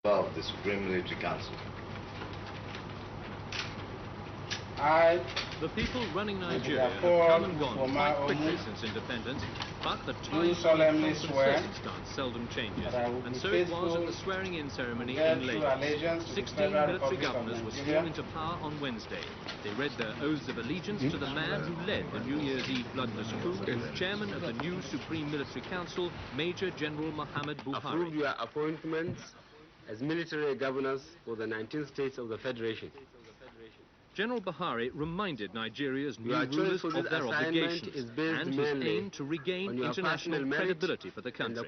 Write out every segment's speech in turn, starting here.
of the Supreme Military Council. The people running Nigeria have come and gone quite quickly since independence, but the time-honored pomp and circumstance seldom changes, and so it was at the swearing-in ceremony in Lagos. 16 military governors were sworn into power on Wednesday. They read their oaths of allegiance to the man who led the New Year's Eve bloodless coup, chairman of the new Supreme Military Council, Major General Muhammad Buhari. Approve your appointments as military governors for the 19 states of the Federation. General Buhari reminded Nigeria's new rulers of their obligations and his aim to regain international credibility for the country.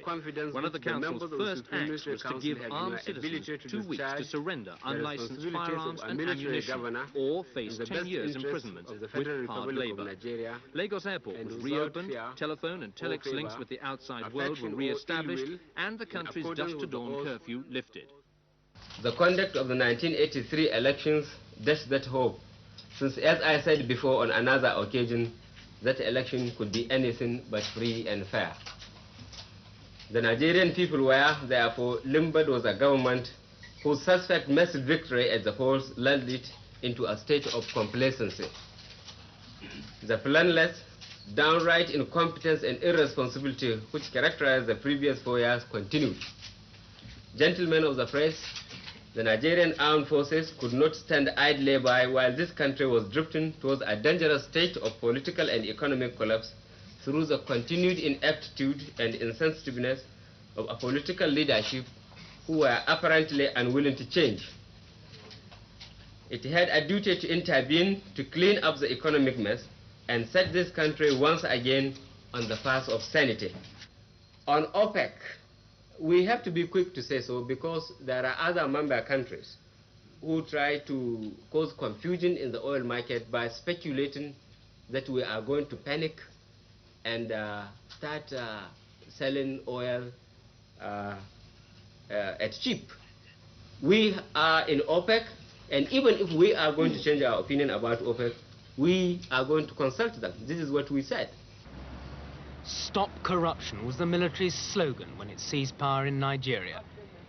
One of the Council's first acts was to give armed citizens 2 weeks to surrender unlicensed firearms and ammunition or face 10 years imprisonment with hard labor. Lagos Airport was reopened, telephone and telex links with the outside world were re-established, and the country's dusk to dawn curfew lifted. The conduct of the 1983 elections dashed that hope, since as I said before on another occasion, that election could be anything but free and fair. The Nigerian people were therefore limbered with a government whose suspect massive victory at the polls lulled it into a state of complacency. The planless, downright incompetence and irresponsibility which characterized the previous 4 years continued. Gentlemen of the press, the Nigerian armed forces could not stand idly by while this country was drifting towards a dangerous state of political and economic collapse through the continued ineptitude and insensitiveness of a political leadership who were apparently unwilling to change. It had a duty to intervene to clean up the economic mess and set this country once again on the path of sanity. On OPEC, we have to be quick to say so because there are other member countries who try to cause confusion in the oil market by speculating that we are going to panic and start selling oil at cheap. We are in OPEC, and even if we are going to change our opinion about OPEC, we are going to consult them. This is what we said. Stop corruption was the military's slogan when it seized power in Nigeria.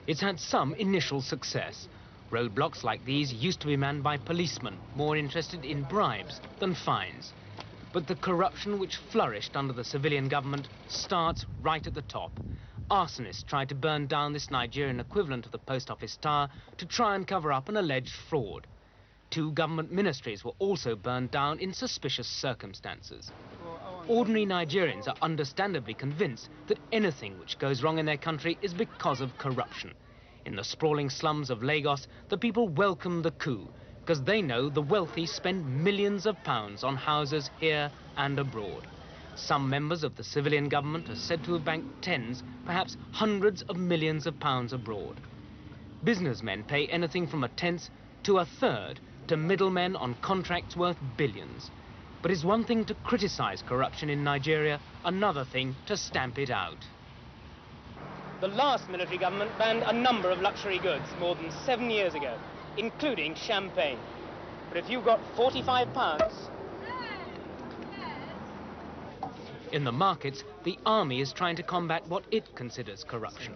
It's had some initial success. Roadblocks like these used to be manned by policemen, more interested in bribes than fines. But the corruption which flourished under the civilian government starts right at the top. Arsonists tried to burn down this Nigerian equivalent of the post office tower to try and cover up an alleged fraud. 2 government ministries were also burned down in suspicious circumstances. Ordinary Nigerians are understandably convinced that anything which goes wrong in their country is because of corruption. In the sprawling slums of Lagos, the people welcome the coup because they know the wealthy spend millions of pounds on houses here and abroad. Some members of the civilian government are said to have banked tens, perhaps hundreds of millions of pounds abroad. Businessmen pay anything from a tenth to a third to middlemen on contracts worth billions. But it's one thing to criticize corruption in Nigeria, another thing to stamp it out. The last military government banned a number of luxury goods more than 7 years ago, including champagne. But if you've got £45... In the markets, the army is trying to combat what it considers corruption.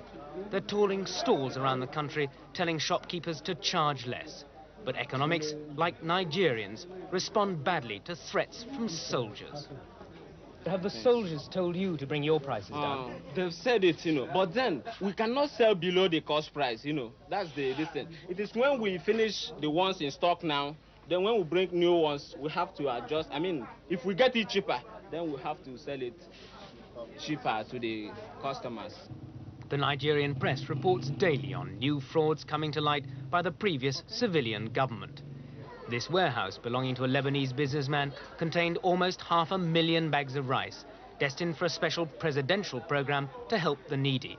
They're trawling stalls around the country, telling shopkeepers to charge less. But economics, like Nigerians, respond badly to threats from soldiers. Have the soldiers told you to bring your prices down? They've said it, but then we cannot sell below the cost price, That's the thing. It is when we finish the ones in stock now, then when we bring new ones, we have to adjust. I mean, if we get it cheaper, then we have to sell it cheaper to the customers. The Nigerian press reports daily on new frauds coming to light by the previous civilian government. This warehouse, belonging to a Lebanese businessman, contained almost 500,000 bags of rice, destined for a special presidential program to help the needy.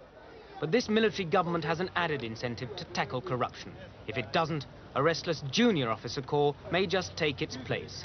But this military government has an added incentive to tackle corruption. If it doesn't, a restless junior officer corps may just take its place.